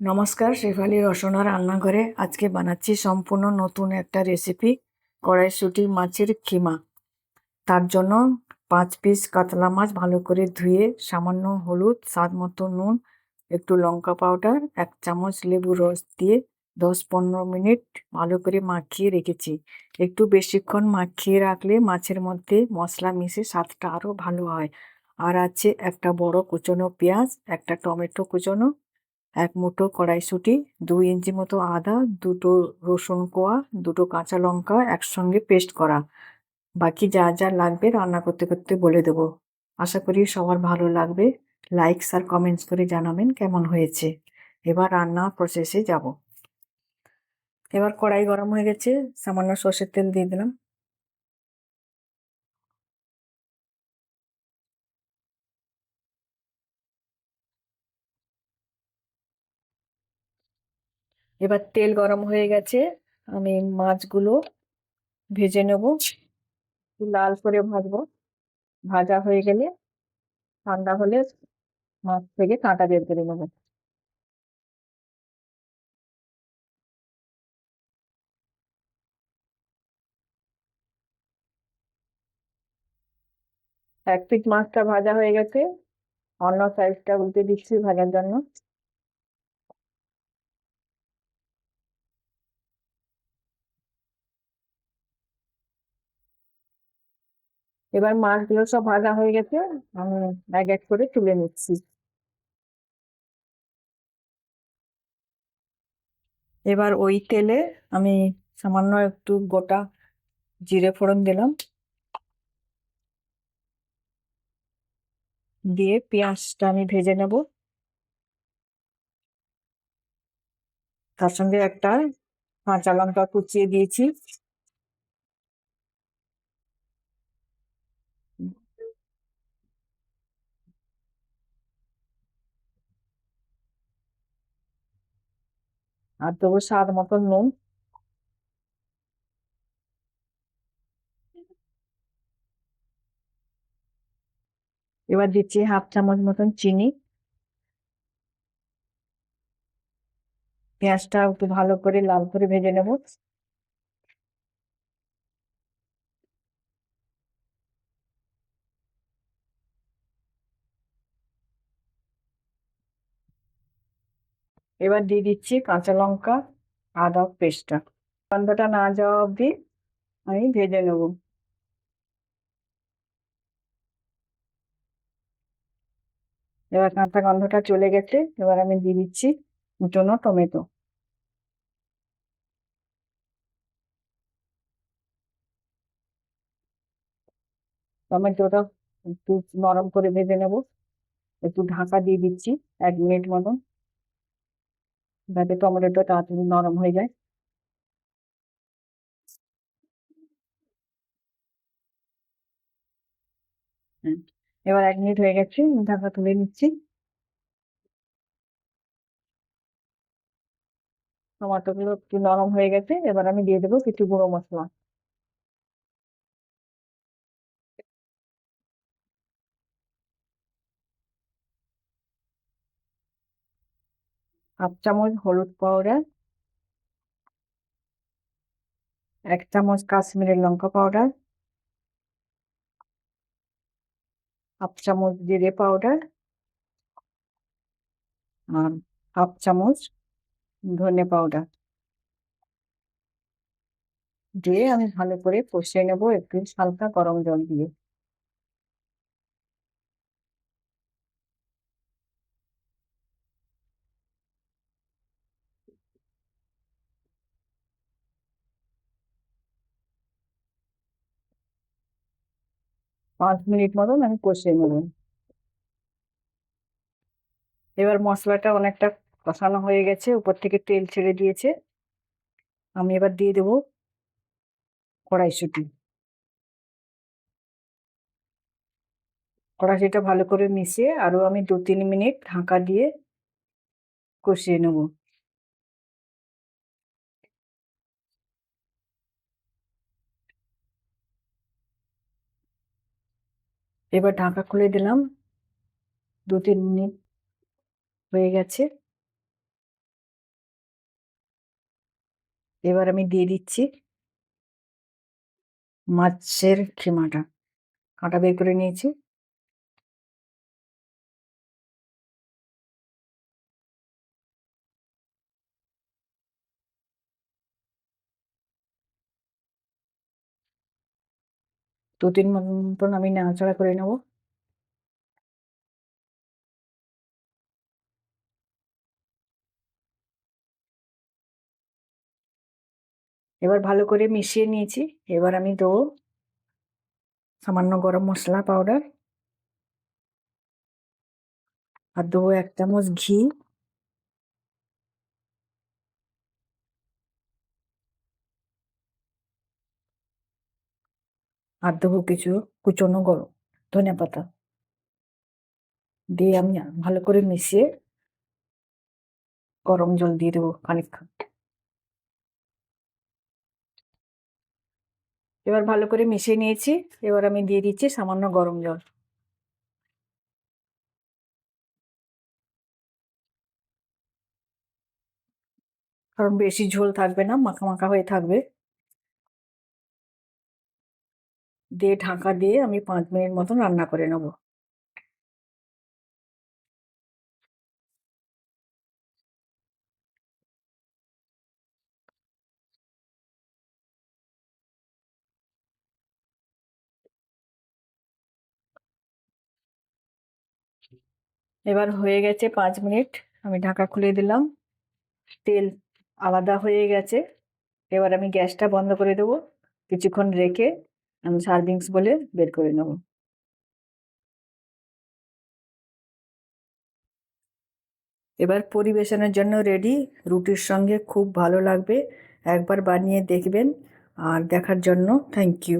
নমস্কার, শেফালি রসনা রান্নাঘরে আজকে বানাচ্ছি সম্পূর্ণ নতুন একটা রেসিপি, কড়াইশুঁটি মাছের কিমা। তার জন্য 5 পিস কাতলা মাছ ভালো করে ধুয়ে সামান্য হলুদ, স্বাদ মতো নুন, একটু লঙ্কা পাউডার, 1 চামচ লেবু রস দিয়ে 10-15 মিনিট ভালো করে মাখিয়ে রেখেছি। একটু বেশিক্ষণ মাখিয়ে রাখলে মাছের মধ্যে মশলা মিশে স্বাদটা আরও ভালো হয়। আর আছে একটা বড় কুচনো পেঁয়াজ, একটা টমেটো কুচনো, 1 মুঠো কড়াইশুঁটি, 2 ইঞ্চি মতো আদা, দুটো রসুন কোয়া, দুটো কাঁচা লঙ্কা একসঙ্গে পেস্ট করা। বাকি যা যা লাগবে রান্না করতে করতে বলে দেবো। আশা করি সবার ভালো লাগবে। লাইকস আর কমেন্টস করে জানাবেন কেমন হয়েছে। এবার রান্না প্রসেসে যাব। এবার কড়াই গরম হয়ে গেছে, সামান্য সর্ষের তেল দিয়ে দিলাম। এবার তেল গরম হয়ে গেছে, আমি মাছগুলো ভেজে নেব। একটু লাল করে ভাজবো। ভাজা হয়ে গেলে ঠান্ডা হলে মাছ থেকে কাঁটা বের করে নেবো। এক পিঠ মাছটা ভাজা হয়ে গেছে, অন্য সাইডটা উল্টে দিচ্ছি ভাজার জন্য। এবার মাছগুলো সব ভাজা হয়ে গেছে, আমি এক এক করে তুলে নিচ্ছি। এবার ওই তেলে আমি সামান্য একটু গোটা জিরে ফোড়ন দিলাম, দিয়ে পেঁয়াজটা আমি ভেজে নেব। তার সঙ্গে একটা কাঁচা লঙ্কা কুচিয়ে দিয়েছি। আর দেবো স্বাদ মতন নুন। এবার দিচ্ছি 1/2 চামচ মতন চিনি। পেঁয়াজটা একটু ভালো করে লাল করে ভেজে নেব। এবার দিয়ে দিচ্ছি কাঁচা লঙ্কা, আদা পেস্টটা। গন্ধটা না যাওয়া অবধি আমি ভেজে নেব। এবার কাঁচা গন্ধটা চলে গেছে, এবার আমি দিয়ে দিচ্ছি কুচনো টমেটো। টমেটোটা একটু নরম করে ভেজে নেব। একটু ঢাকা দিয়ে দিচ্ছি 1 মিনিট মতন, যাতে টমেটোটা তাড়াতাড়ি নরম হয়ে যায়। হুম। এবার 1 মিনিট হয়ে গেছে, ঢাকা তুলে নিচ্ছি। টমেটো গুলো একটু নরম হয়ে গেছে, এবার আমি দিয়ে দেবো কিছু গুঁড়ো মশলা। 1/2 চামচ হলুদ পাউডার, 1 চামচ কাশ্মীরি লঙ্কা পাউডার, 1/2 চামচ জিরে পাউডার, আর 1/2 চামচ ধনে পাউডার দিয়ে আমি ভালো করে কষিয়ে নেবো একটু হালকা গরম জল দিয়ে। 5 মিনিট মতন আমি কষিয়ে নেবো। এবার মশলাটা অনেকটা কষানো হয়ে গেছে, উপর থেকে তেল ছেড়ে দিয়েছে। আমি এবার দিয়ে দেবো কড়াইশুঁটি। কড়াইশুঁটিটা ভালো করে মিশিয়ে আরো আমি 2-3 মিনিট ঢাকা দিয়ে কষিয়ে নেব। এবার ঢাকা খুলে দিলাম, 2-3 মিনিট হয়ে গেছে। এবার আমি দিয়ে দিচ্ছি মাছের খিমাটা, কাঁটা বের করে নিয়েছি। দু তিন মতন আমি নাড়াচাড়া করে নেব। এবার ভালো করে মিশিয়ে নিয়েছি। এবার আমি দেবো সামান্য গরম মশলা পাউডার, আর দেবো 1 চামচ ঘি, আর দেবো কিছু কুচনো গরম ধনিয়া পাতা দিয়ে আমি ভালো করে মিশিয়ে গরম জল দিয়ে দেবো খানিকক্ষণ। এবার ভালো করে মিশিয়ে নিয়েছি। এবার আমি দিয়ে দিচ্ছি সামান্য গরম জল। কারণ বেশি ঝোল থাকবে না, মাখা মাখা হয়ে থাকবে। দিয়ে ঢাকা দিয়ে আমি 5 মিনিট মতন রান্না করে নেব। এবার হয়ে গেছে 5 মিনিট, আমি ঢাকা খুলে দিলাম। তেল আলাদা হয়ে গেছে। এবার আমি গ্যাসটা বন্ধ করে দেবো। কিছুক্ষণ রেখে আমি সার্ভিংস বলে বের করে নেব। এবার পরিবেশনের জন্য রেডি। রুটির সঙ্গে খুব ভালো লাগবে। একবার বানিয়ে দেখবেন। আর দেখার জন্য থ্যাংক ইউ।